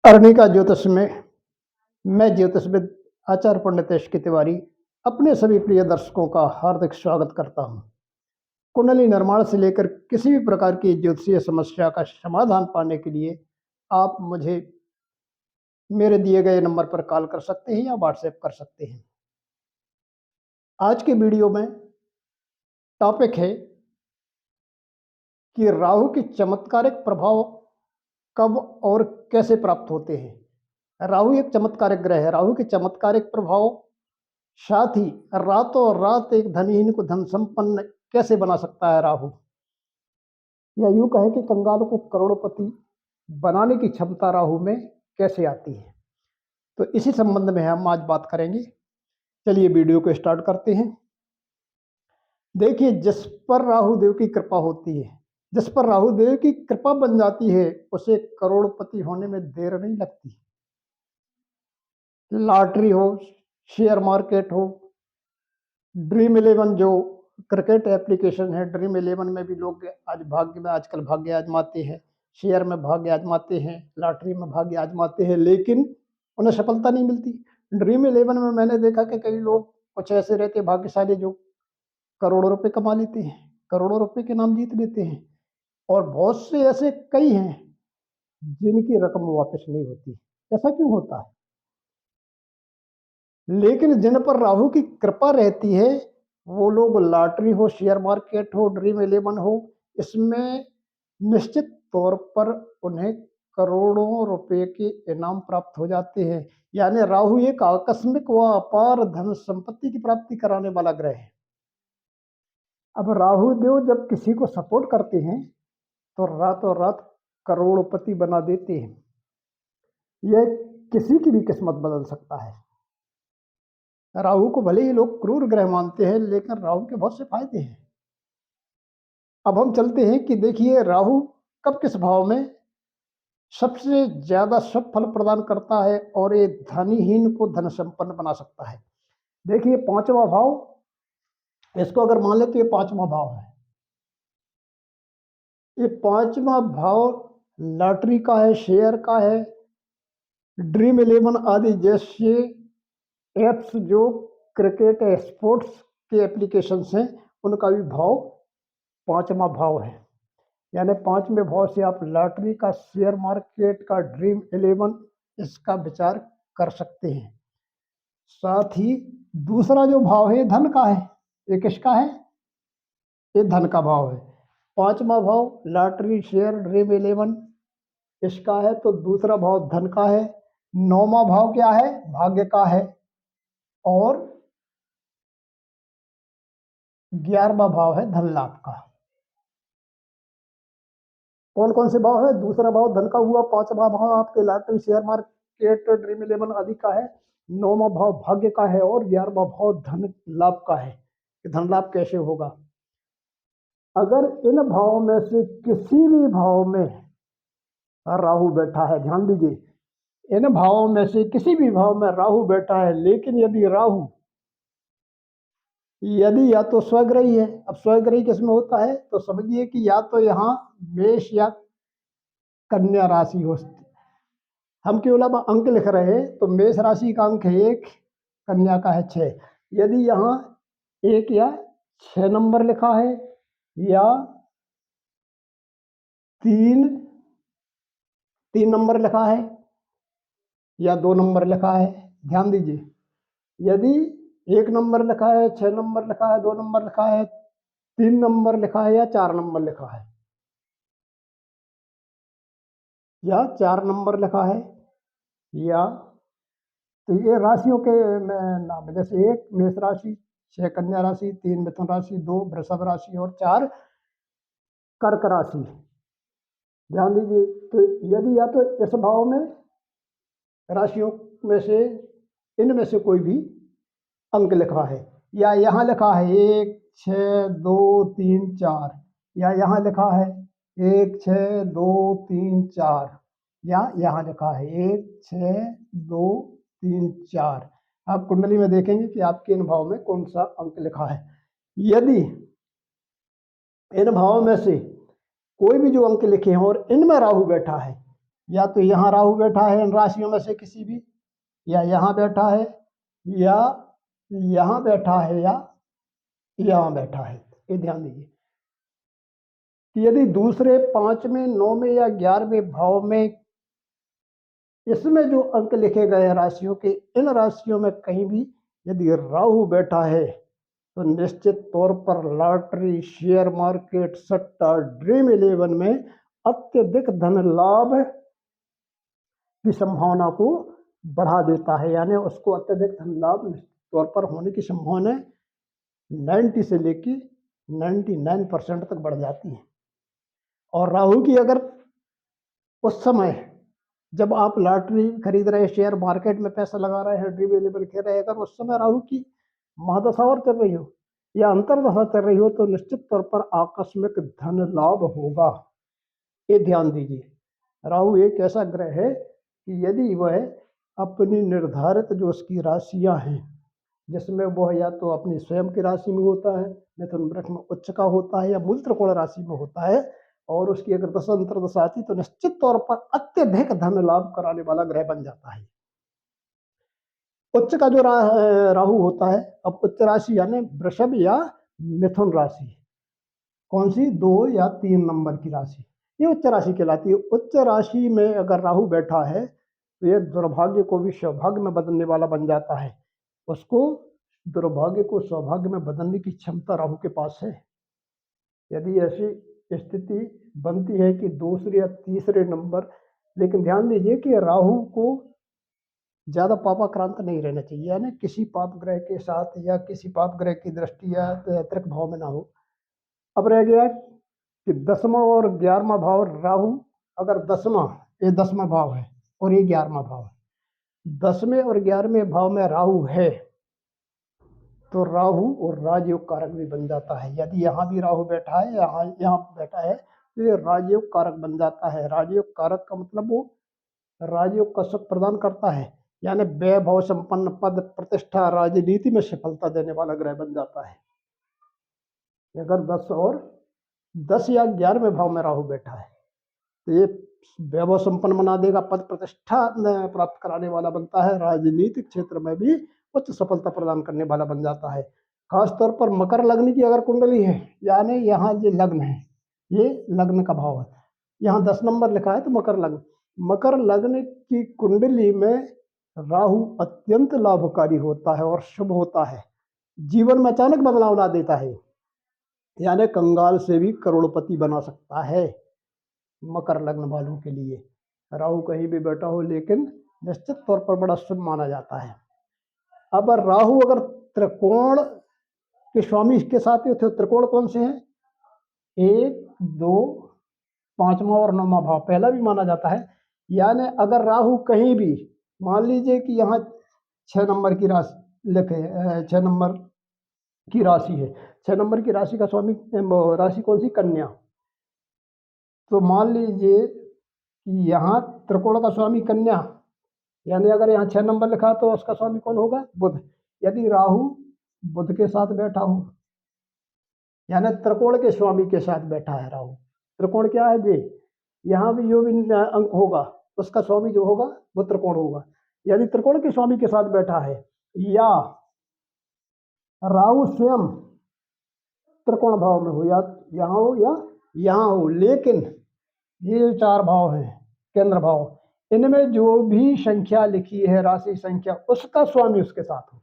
अर्णिका ज्योतिष में मैं ज्योतिषविद आचार्य पंडितेश की तिवारी अपने सभी प्रिय दर्शकों का हार्दिक स्वागत करता हूं। कुंडली निर्माण से लेकर किसी भी प्रकार की ज्योतिषीय समस्या का समाधान पाने के लिए आप मुझे मेरे दिए गए नंबर पर कॉल कर सकते हैं या व्हाट्सएप कर सकते हैं। आज के वीडियो में टॉपिक है कि राहु के चमत्कारिक प्रभाव कब और कैसे प्राप्त होते हैं। राहु एक चमत्कारिक ग्रह है। राहु के चमत्कारिक प्रभाव साथ ही रातों रात एक धनहीन को धन संपन्न कैसे बना सकता है राहु, या यूं कहें कि कंगाल को करोड़पति बनाने की क्षमता राहु में कैसे आती है, तो इसी संबंध में हम आज बात करेंगे। चलिए वीडियो को स्टार्ट करते हैं। देखिए, जिस पर राहु देव की कृपा होती है, जिस पर राहु देव की कृपा बन जाती है, उसे करोड़पति होने में देर नहीं लगती। लॉटरी हो, शेयर मार्केट हो, ड्रीम 11 जो क्रिकेट एप्लीकेशन है, ड्रीम 11 में भी लोग आज भाग्य में आजकल भाग्य आजमाते हैं, शेयर में भाग्य आजमाते हैं, लॉटरी में भाग्य आजमाते हैं, लेकिन उन्हें सफलता नहीं मिलती। ड्रीम 11 में मैंने देखा कि कई लोग कुछ ऐसे रहते भाग्यशाली जो करोड़ों रुपए कमा लेते हैं, करोड़ों रुपए के नाम जीत लेते हैं, और बहुत से ऐसे कई हैं जिनकी रकम वापस नहीं होती। ऐसा क्यों होता है? लेकिन जिन पर राहु की कृपा रहती है, वो लोग लॉटरी हो, शेयर मार्केट हो, ड्रीम 11 हो, इसमें निश्चित तौर पर उन्हें करोड़ों रुपए के इनाम प्राप्त हो जाते हैं। यानी राहु एक आकस्मिक व अपार धन संपत्ति की प्राप्ति कराने वाला ग्रह है। अब राहु देव जब किसी को सपोर्ट करते हैं तो रातों रात करोड़पति बना देते हैं। यह किसी की भी किस्मत बदल सकता है। राहु को भले ही लोग क्रूर ग्रह मानते हैं, लेकिन राहु के बहुत से फायदे हैं। अब हम चलते हैं कि देखिए राहु कब किस भाव में सबसे ज्यादा शुभ फल प्रदान करता है और ये धनीहीन को धन संपन्न बना सकता है। देखिए, पांचवा भाव, इसको अगर मान ले तो ये पांचवा भाव है। ये पांचवा भाव लॉटरी का है, शेयर का है, ड्रीम 11 आदि जैसे एप्स जो क्रिकेट स्पोर्ट्स के एप्लीकेशंस हैं, उनका भी भाव पांचवा भाव है। यानी पांचवें भाव से आप लॉटरी का, शेयर मार्केट का, ड्रीम 11 इसका विचार कर सकते हैं। साथ ही दूसरा जो भाव है धन का है। ये किसका है? ये धन का भाव है। पांचवा भाव लॉटरी, शेयर, ड्रीम 11 इसका है, तो दूसरा भाव धन का है। नौवां भाव क्या है? भाग्य का है। और 11वां भाव है धन लाभ का। कौन कौन से भाव है? दूसरा भाव धन का हुआ, पांचवा भाव आपके लॉटरी, शेयर मार्केट, ड्रीम 11 आदि का है, नौवां भाव भाग्य का है, और 11वां भाव धन लाभ का है। धन लाभ कैसे होगा? अगर इन भाव में से किसी भी भाव में राहु बैठा है, ध्यान दीजिए, इन भावों में से किसी भी भाव में राहु बैठा है, लेकिन यदि राहु या तो स्वग्रही है। अब स्वग्रही किसमें होता है? तो समझिए कि या तो यहाँ मेष या कन्या राशि हो। हम केवल अब अंक लिख रहे हैं, तो मेष राशि का अंक है 1, कन्या का है 6। यदि यहाँ 1 या 6 नंबर लिखा है, या 3 नंबर लिखा है, या 2 नंबर लिखा है, ध्यान दीजिए, यदि 1 नंबर लिखा है, 6 नंबर लिखा है, 2 नंबर लिखा है, 3 नंबर लिखा है, या 4 नंबर लिखा है, या 4 नंबर लिखा है, या तो ये राशियों के नाम है। जैसे 1 मेष राशि, 6 कन्या राशि, 3 मिथुन राशि, 2 वृषभ राशि और 4 कर्क राशि। ध्यान दीजिए, तो यदि या तो इस भाव में राशियों में से इनमें से कोई भी अंक लिखा है, या यहाँ लिखा है 1 6 2 3 4, या यहाँ लिखा है 1 6 2 3 4, या यहाँ लिखा है 1 6 2 3 4। आप कुंडली में देखेंगे कि आपके इन भाव में कौन सा अंक लिखा है। यदि इन भावों में से कोई भी जो अंक लिखे हैं और इनमें राहु बैठा है, या तो यहाँ राहु बैठा है इन राशियों में से किसी भी, या यहाँ बैठा है, या यहाँ बैठा है, या यहाँ बैठा है। ये ध्यान दीजिए कि यदि दूसरे, पांचवें, नौवें या 11वें भाव में इसमें जो अंक लिखे गए हैं राशियों के, इन राशियों में कहीं भी यदि राहु बैठा है तो निश्चित तौर पर लॉटरी, शेयर मार्केट, सट्टा, ड्रीम 11 में अत्यधिक धन लाभ की संभावना को बढ़ा देता है। यानी उसको अत्यधिक धन लाभ निश्चित तौर पर होने की संभावना 90 से लेकर 99% तक बढ़ जाती है। और राहु की अगर उस समय जब आप लॉटरी खरीद रहे, शेयर मार्केट में पैसा लगा रहे हैं, ड्रीम 11 खेल रहे हैं, अगर उस समय राहु की महादशा और चल रही हो या अंतर्दशा चल रही हो तो निश्चित तौर पर आकस्मिक धन लाभ होगा। ये ध्यान दीजिए, राहु एक ऐसा ग्रह है कि यदि वह अपनी निर्धारित जो उसकी राशियां हैं, जिसमें वह या तो अपनी स्वयं की राशि में होता है, मिथुन वृक्ष में उच्च का होता है, या मूल त्रिकोण राशि में होता है, और उसकी अगर दशा अंतर्दशा आती तो निश्चित तौर पर अत्यधिक धन लाभ कराने वाला ग्रह बन जाता है। उच्च का जो राहु होता है, अब उच्च राशि यानी वृषभ या मिथुन राशि, कौन सी, 2 या 3 नंबर की राशि, ये उच्च राशि कहलाती है। उच्च राशि में अगर राहु बैठा है तो ये दुर्भाग्य को भी सौभाग्य में बदलने वाला बन जाता है। उसको दुर्भाग्य को सौभाग्य में बदलने की क्षमता राहु के पास है। यदि ऐसी स्थिति बनती है कि दूसरे या तीसरे नंबर, लेकिन ध्यान दीजिए कि राहु को ज्यादा पापाक्रांत नहीं रहना चाहिए, यानी किसी पाप ग्रह के साथ या किसी पाप ग्रह की दृष्टि या अतिरिक्त भाव में ना हो। अब रह गया कि 10वां और 11वां भाव, राहु अगर 10वां, ये 10वां भाव है और ये 11वां भाव है, 10वें और 11वें भाव में राहु है तो राहु और राजयोग कारक भी बन जाता है। यदि यहाँ भी राहु बैठा है, यहाँ बैठा है तो ये राजयोग कारक बन जाता है। राजयोग कारक का मतलब वो राजयोग का सुख प्रदान करता है, यानी वैभव संपन्न, पद प्रतिष्ठा, राजनीति में सफलता देने वाला ग्रह बन जाता है। अगर 10 या 11वें भाव में राहु बैठा है तो ये वैभव संपन्न बना देगा, पद प्रतिष्ठा प्राप्त कराने वाला बनता है, राजनीतिक क्षेत्र में भी उच्च सफलता प्रदान करने वाला बन जाता है। खासतौर पर मकर लग्न की अगर कुंडली है, यानी यहाँ जो लग्न है, ये लग्न का भाव है, यहाँ 10 नंबर लिखा है तो मकर लग्न, मकर लग्न की कुंडली में राहु अत्यंत लाभकारी होता है और शुभ होता है, जीवन में अचानक बदलाव ला देता है, यानी कंगाल से भी करोड़पति बना सकता है। मकर लग्न वालों के लिए राहु कहीं भी बैठा हो लेकिन निश्चित तौर पर बड़ा शुभ माना जाता है। अब राहु अगर त्रिकोण के स्वामी के साथ ही, त्रिकोण कौन से हैं, 1, 2, 5वां और 9वां भाव पहला भी माना जाता है। यानी अगर राहु कहीं भी, मान लीजिए कि यहाँ 6 नंबर की राशि लिखे, 6 नंबर की राशि है, 6 नंबर की राशि का स्वामी राशि कौन सी, कन्या, तो मान लीजिए कि यहाँ त्रिकोण का स्वामी कन्या, यानी अगर यहाँ 6 नंबर लिखा तो उसका स्वामी कौन होगा, बुध। यदि राहु बुध के साथ बैठा हो, यानी त्रिकोण के स्वामी के साथ बैठा है राहु, त्रिकोण क्या है जी, यहाँ भी जो भी अंक होगा उसका स्वामी जो होगा वो त्रिकोण होगा। यदि त्रिकोण के स्वामी के साथ बैठा है या राहु स्वयं त्रिकोण भाव में हो, या यहाँ हो या यहाँ हो, लेकिन ये 4 भाव हैं केंद्र भाव, इनमें जो भी संख्या लिखी है राशि संख्या, उसका स्वामी उसके साथ हो।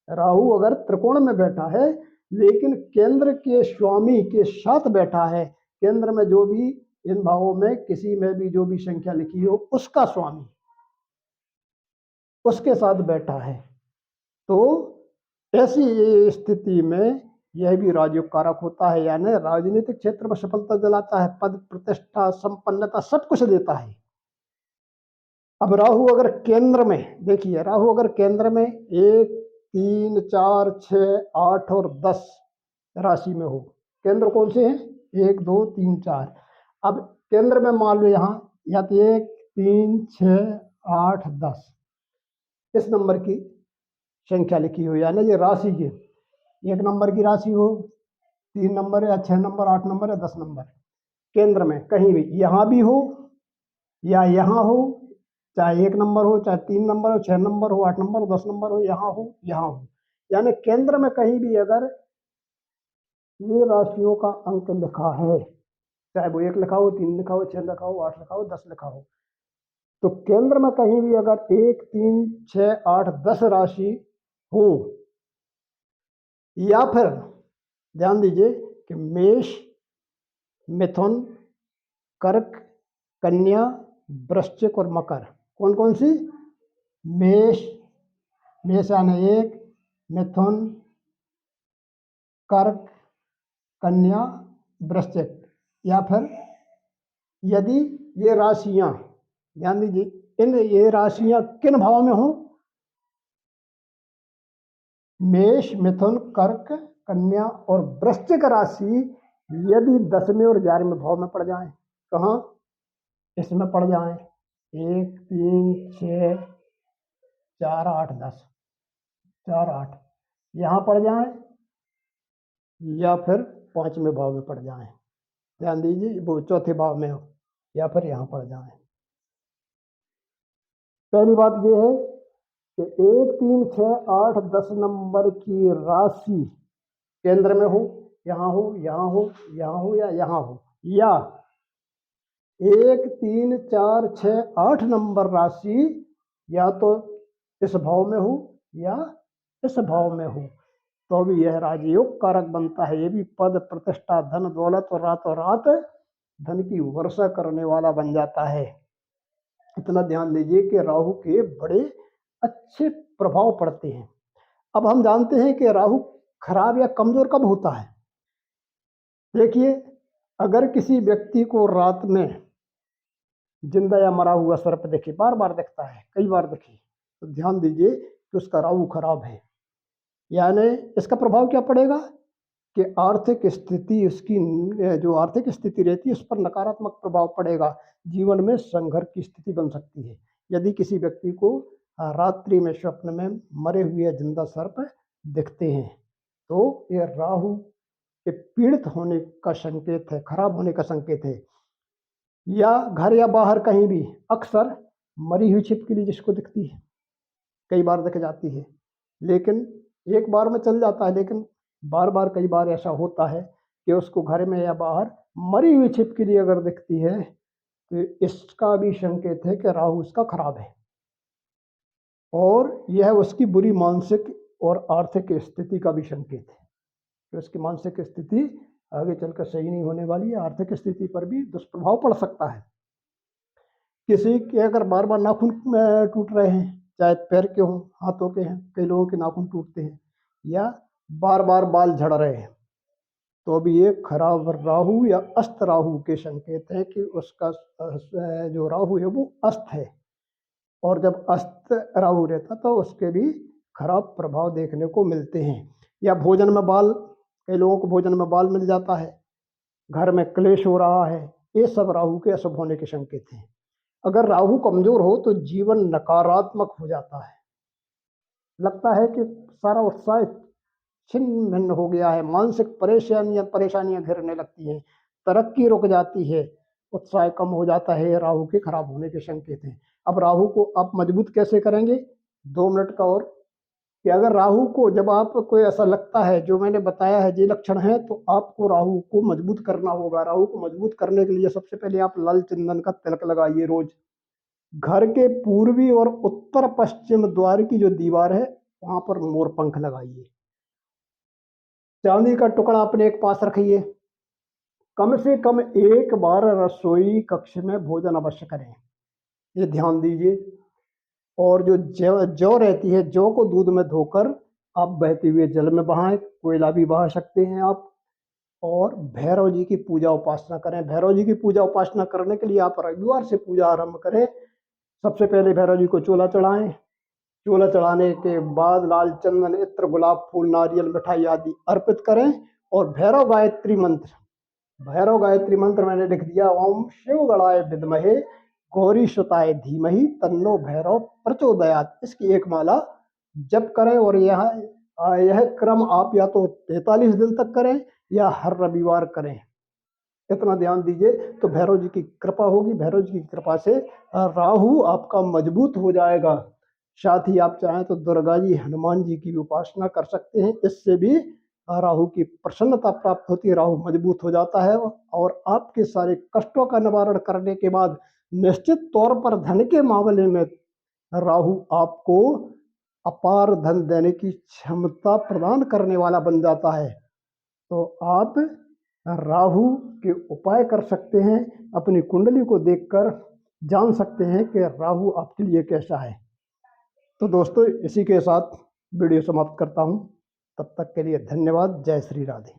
राहु अगर त्रिकोण में बैठा है लेकिन केंद्र के स्वामी के साथ बैठा है, केंद्र में जो भी इन भावों में किसी में भी जो भी संख्या लिखी हो उसका स्वामी उसके साथ बैठा है, तो ऐसी स्थिति में यह भी राजयोग कारक होता है, यानी राजनीतिक क्षेत्र में सफलता दिलाता है, पद प्रतिष्ठा संपन्नता सब कुछ देता है। अब राहु अगर केंद्र में, देखिए राहु अगर केंद्र में 1, 3, 4, 6, 8 और 10 राशि में हो, केंद्र कौन से हैं, 1, 2, 3, 4, अब केंद्र में मान लो यहाँ या तो 1, 3, 6, 8, 10 इस नंबर की संख्या लिखी हो, यानी ये राशि की 1 नंबर की राशि हो, 3 नंबर या 6 नंबर, 8 नंबर या 10 नंबर, केंद्र में कहीं भी यहाँ भी हो या यहाँ हो, चाहे 1 नंबर हो, चाहे 3 नंबर हो, 6 नंबर हो, 8 नंबर हो, 10 नंबर हो, यहाँ हो, यहाँ हो। यानी केंद्र में कहीं भी अगर ये राशियों का अंक लिखा है, चाहे वो 1 लिखा हो, 3 लिखा हो, 6 लिखा हो, 8 लिखा हो, 10 लिखा हो, तो केंद्र में कहीं भी अगर 1, 3, 6, 8, 10 राशि हो, या फिर ध्यान दीजिए कि मेष, मिथुन, कर्क, कन्या, वृश्चिक और मकर, कौन कौन सी? मेष, मेष यानी 1, मिथुन, कर्क, कन्या, वृश्चिक। या फिर यदि ये राशियां, ध्यान दीजिए, ये राशियां किन भाव में हो? मेष, मिथुन, कर्क, कन्या और वृश्चिक राशि यदि 10वें और 11वें भाव में पड़ जाए, कहाँ? इसमें पड़ जाए 1, 3, 6, 4, 8, 10, 4, 8 यहाँ पड़ जाए, या फिर 5वें भाव में पड़ जाए, ध्यान दीजिए, वो चौथे भाव में हो, या फिर यहाँ पड़ जाए। पहली बात यह है कि 1, 3, 6, 8, 10 नंबर की राशि केंद्र में हो, यहाँ हो, यहाँ हो, यहाँ हो, या यहाँ हो, या 1, 3, 4, 6, 8 नंबर राशि या तो इस भाव में हो या इस भाव में हो, तो भी यह राजयोग कारक बनता है। ये भी पद, प्रतिष्ठा, धन, दौलत और रातों रात धन की वर्षा करने वाला बन जाता है। इतना ध्यान दीजिए कि राहु के बड़े अच्छे प्रभाव पड़ते हैं। अब हम जानते हैं कि राहु खराब या कमजोर कब होता है। देखिए, अगर किसी व्यक्ति को रात में जिंदा या मरा हुआ सर्प दिखे, बार बार दिखता है, कई बार दिखे, तो ध्यान दीजिए कि उसका राहु खराब है। यानी इसका प्रभाव क्या पड़ेगा कि आर्थिक स्थिति, उसकी जो आर्थिक स्थिति रहती है उस पर नकारात्मक प्रभाव पड़ेगा, जीवन में संघर्ष की स्थिति बन सकती है। यदि किसी व्यक्ति को रात्रि में स्वप्न में मरे हुए जिंदा सर्प दिखते हैं, तो यह राहु के पीड़ित होने का संकेत है, खराब होने का संकेत है। या घर या बाहर कहीं भी अक्सर मरी हुई छिपकली जिसको दिखती है, कई बार दिख जाती है, लेकिन एक बार में चल जाता है, लेकिन बार बार कई बार ऐसा होता है कि उसको घर में या बाहर मरी हुई छिपकली अगर दिखती है, तो इसका भी संकेत है कि राहु उसका खराब है, और यह उसकी बुरी मानसिक और आर्थिक स्थिति का भी संकेत है कि उसकी मानसिक स्थिति आगे चलकर सही नहीं होने वाली है, आर्थिक स्थिति पर भी दुष्प्रभाव पड़ सकता है। किसी के अगर बार बार नाखून टूट रहे हैं, चाहे पैर के हों, हाथों के हैं, कई लोगों के नाखून टूटते हैं, या बार बार बाल झड़ रहे हैं, तो भी ये खराब राहु या अस्त राहु के संकेत है कि उसका जो राहु है वो अस्त है, और जब अस्त राहु रहता तो उसके भी खराब प्रभाव देखने को मिलते हैं। या भोजन में बाल, कई लोगों को भोजन में बाल मिल जाता है, घर में क्लेश हो रहा है, ये सब राहु के अशुभ होने के संकेत हैं। अगर राहु कमजोर हो तो जीवन नकारात्मक हो जाता है, लगता है कि सारा उत्साह छिन्न भिन्न हो गया है, मानसिक परेशानियां घेरने लगती हैं, तरक्की रुक जाती है, उत्साह कम हो जाता है, राहु के खराब होने के संकेत हैं। अब राहु को आप मजबूत कैसे करेंगे? 2 मिनट का और, कि अगर राहु को, जब आपको ऐसा लगता है जो मैंने बताया है ये लक्षण है, तो आपको राहु को मजबूत करना होगा। राहु को मजबूत करने के लिए सबसे पहले आप लाल चंदन का तिलक लगाइए रोज। घर के पूर्वी और उत्तर पश्चिम द्वार की जो दीवार है वहां पर मोर पंख लगाइए। चांदी का टुकड़ा अपने एक पास रखिए। कम से कम 1 बार रसोई कक्ष में भोजन अवश्य करें, ये ध्यान दीजिए। और जो जौ रहती है, जौ को दूध में धोकर आप बहते हुए जल में बहाएं, कोयला भी बहा सकते हैं आप। और भैरव जी की पूजा उपासना करें। भैरव जी की पूजा उपासना करने के लिए आप रविवार से पूजा आरंभ करें। सबसे पहले भैरव जी को चोला चढ़ाएं। चोला चढ़ाने के बाद लाल चंदन, इत्र, गुलाब फूल, नारियल, मिठाई आदि अर्पित करें। और भैरव गायत्री मंत्र मैंने लिख दिया, ओम शिव गणाय विद्महे गौरी सुताय धीमहि तन्नो भैरव प्रचोदयात, इसकी एक माला जप करें। और यह क्रम आप या तो 43 दिन तक करें या हर रविवार करें। इतना ध्यान दीजिए तो भैरव जी की कृपा होगी। भैरव जी की कृपा से राहु आपका मजबूत हो जाएगा। साथ ही आप चाहें तो दुर्गा जी, हनुमान जी की भी उपासना कर सकते हैं। इससे भी राहु की प्रसन्नता प्राप्त होती है, राहु मजबूत हो जाता है और आपके सारे कष्टों का निवारण करने के बाद निश्चित तौर पर धन के मामले में राहु आपको अपार धन देने की क्षमता प्रदान करने वाला बन जाता है। तो आप राहु के उपाय कर सकते हैं, अपनी कुंडली को देखकर जान सकते हैं कि राहु आपके लिए कैसा है। तो दोस्तों, इसी के साथ वीडियो समाप्त करता हूँ। तब तक के लिए धन्यवाद। जय श्री राधे।